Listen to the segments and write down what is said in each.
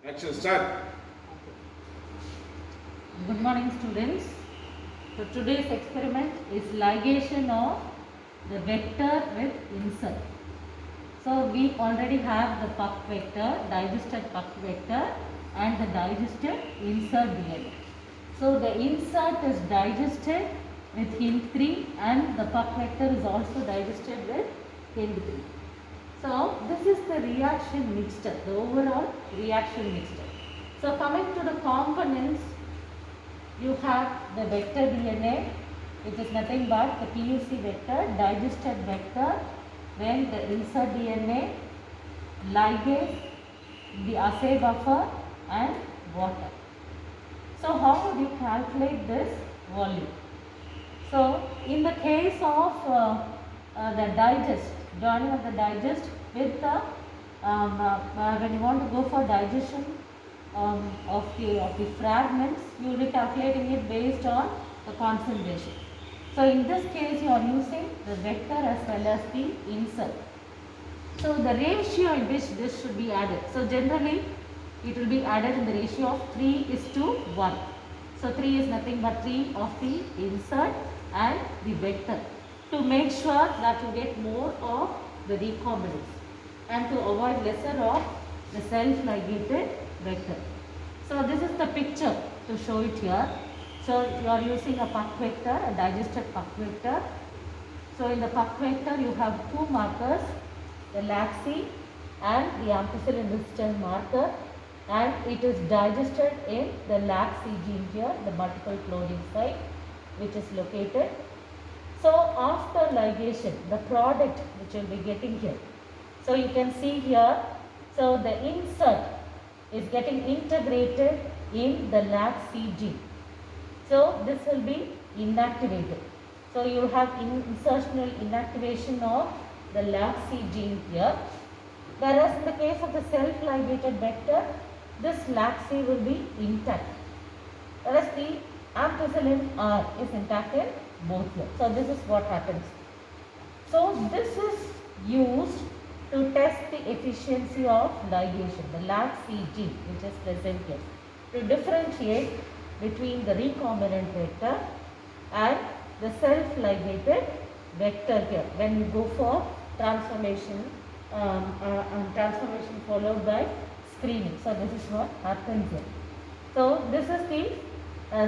Action start. Good morning, students. So today's experiment is ligation of the vector with insert. So we already have the puck vector, digested puck vector and the digested insert DNA. So the insert is digested with hint 3 and the puck vector is also digested with hint 3. So this is the reaction mixture, the overall reaction mixture. So coming to the components, you have the vector DNA, which is nothing but the PUC vector, digested vector, then the insert DNA, ligase, the assay buffer and water. So how would you calculate this volume? So in the case of the digest, joining of the digest with the when you want to go for digestion of the fragments, you will be calculating it based on the concentration. So in this case, you are using the vector as well as the insert. So the ratio in which this should be added. So generally, it will be added in the ratio of 3:1. So 3 is nothing but 3 of the insert and the vector, to make sure that you get more of the recombinants and to avoid lesser of the self-ligated vector. So this is the picture to show it here. So you are using a puck vector, a digested puck vector. So in the puck vector you have two markers, the laxi and the ampicillin resistant marker, and it is digested in the laxi gene here, the multiple cloning site which is located. So after ligation, the product which you will be getting here. So you can see here, so the insert is getting integrated in the laxi gene. So this will be inactivated. So you have insertional inactivation of the laxi gene here. Whereas in the case of the self-ligated vector, this laxi will be intact. Whereas the ampicillin R is intact in both here. So this is what happens. So this is used to test the efficiency of ligation, the laxi gene which is present here, to differentiate between the recombinant vector and the self-ligated vector here when you go for transformation, transformation followed by screening. So this is what happens here. So this is the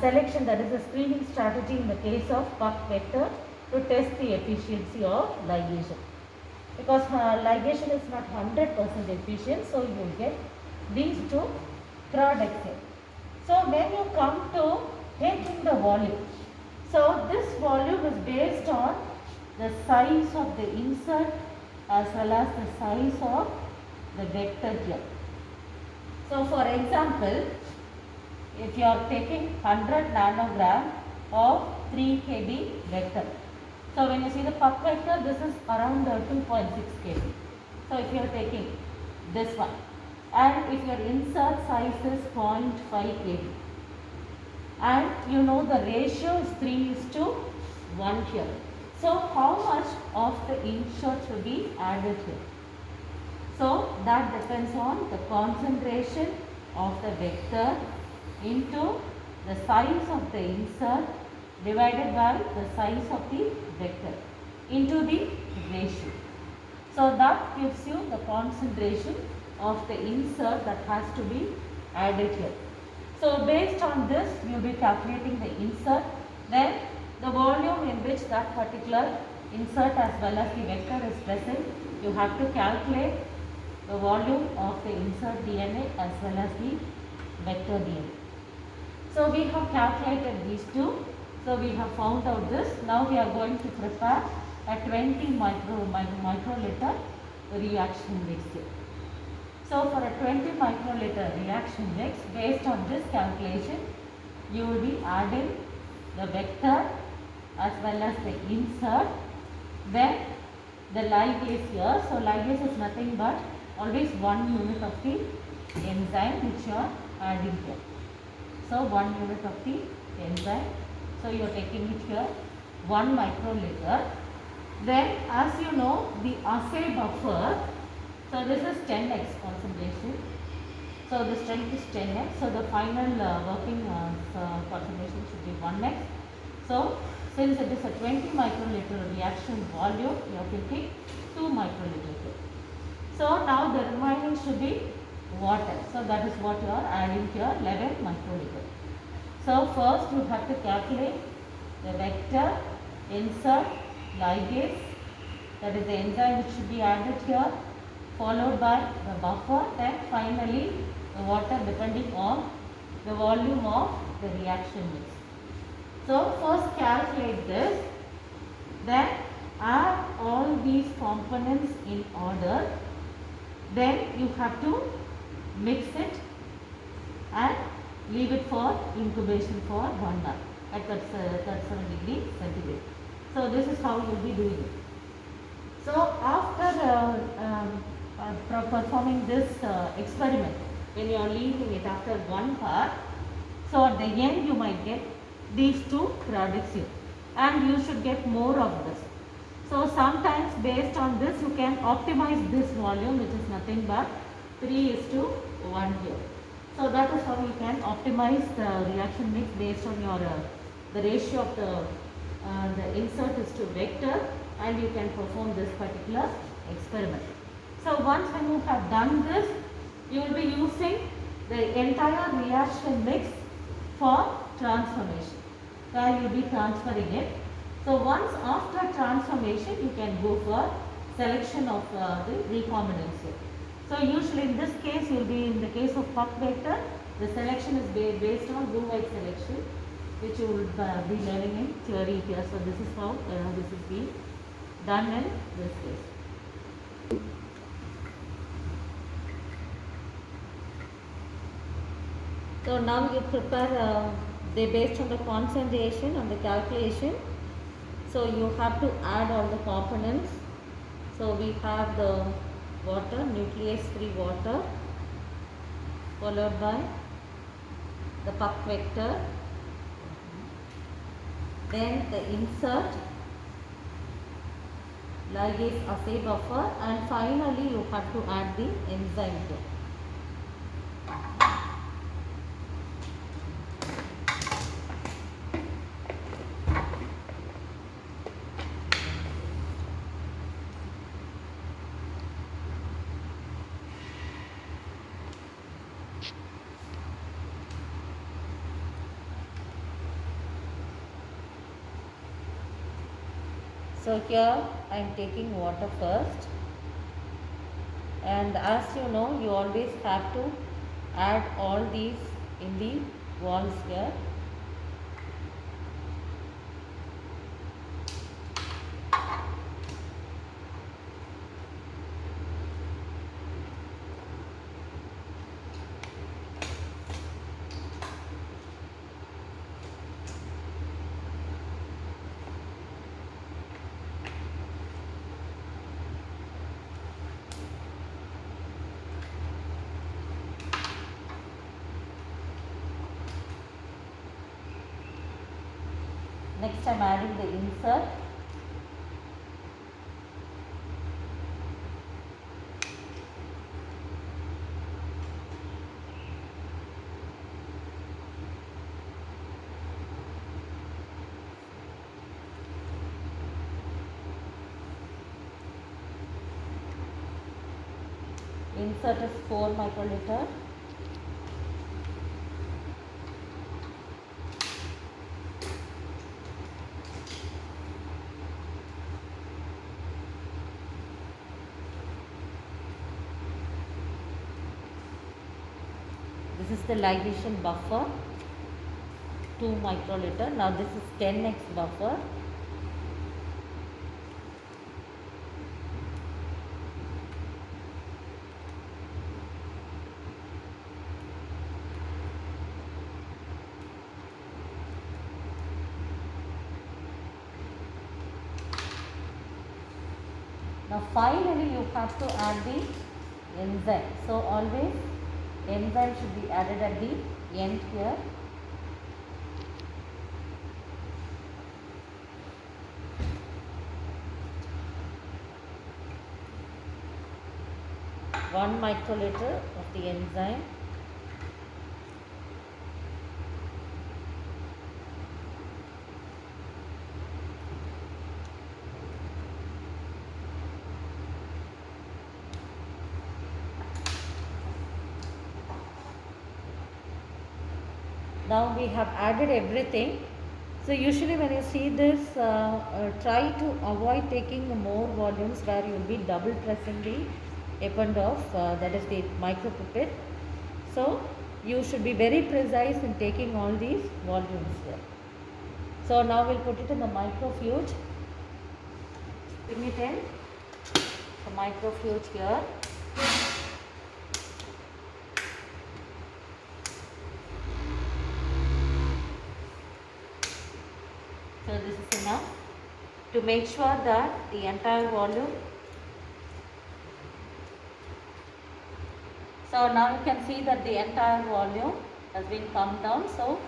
selection, that is a screening strategy in the case of puck vector to test the efficiency of ligation. Because ligation is not 100% efficient, so you will get these two products here. So when you come to taking the volume, so this volume is based on the size of the insert as well as the size of the vector here. So for example, if you are taking 100 nanogram of 3 kb vector. So when you see the puck vector, this is around 2.6 kb. So if you are taking this one, and if your insert size is 0.5 kb, and you know the ratio is 3:1 here. So how much of the insert will be added here? So that depends on the concentration of the vector into the size of the insert divided by the size of the vector into the ratio. So that gives you the concentration of the insert that has to be added here. So based on this, you will be calculating the insert, then the volume in which that particular insert as well as the vector is present, you have to calculate the volume of the insert DNA as well as the vector DNA. So we have calculated these two. So we have found out this. Now we are going to prepare a 20 microliter reaction mix. So for a 20 microliter reaction mix, based on this calculation, you will be adding the vector as well as the insert, then the ligase here. So ligase is nothing but always 1 unit of the enzyme which you are adding here. So 1 unit of the enzyme. So you are taking it here 1 microliter. Then as you know, the assay buffer, so this is 10x concentration. So the strength is 10x. So the final working concentration should be 1x. So since it is a 20 microliter reaction volume, you are taking 2 microliter. So now the remaining should be water. So that is what you are adding here, 11 microliter. So first you have to calculate the vector, insert, ligase, that is the enzyme which should be added here, followed by the buffer, then finally the water depending on the volume of the reaction mix. So first calculate this, then add all these components in order, then you have to mix it and leave it for incubation for 1 hour at 37 degree centigrade. So this is how you will be doing it. So after performing this experiment, when you are leaving it after 1 hour, so at the end you might get these two products here, and you should get more of this. So sometimes based on this you can optimize this volume, which is nothing but 3:1 here. So that is how you can optimize the reaction mix based on your the ratio of the insert is to vector, and you can perform this particular experiment. So once when you have done this, you will be using the entire reaction mix for transformation, where you will be transferring it. So once after transformation, you can go for selection of the recombinants here. So usually in this case, you will be in the case of puck vector, the selection is based on blue-white selection, which you will be learning in theory here. So this is how this is being done in this case. So now you prepare they based on the concentration and the calculation. So you have to add all the components. So we have the water, nuclease free water, followed by the puck vector, then the insert, ligase assay buffer, and finally you have to add the enzyme here. So here I am taking water first, and as you know, you always have to add all these in the walls here. Next I am adding the insert. Insert is 4 microliter. This is the ligation buffer, 2 microliter. Now this is 10x buffer. Now finally you have to add the enzyme. So always enzyme should be added at the end here. One microliter of the enzyme. Now we have added everything. So usually when you see this, try to avoid taking more volumes where you will be double pressing the append of that is the micropipette. So you should be very precise in taking all these volumes here. So now we'll put it in the microfuge. Bring it in the microfuge here. So this is enough to make sure that the entire volume. So now you can see that the entire volume has been come down. So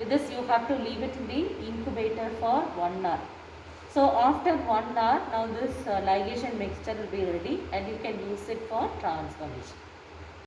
with this you have to leave it in the incubator for 1 hour. So after 1 hour, now this ligation mixture will be ready and you can use it for transformation.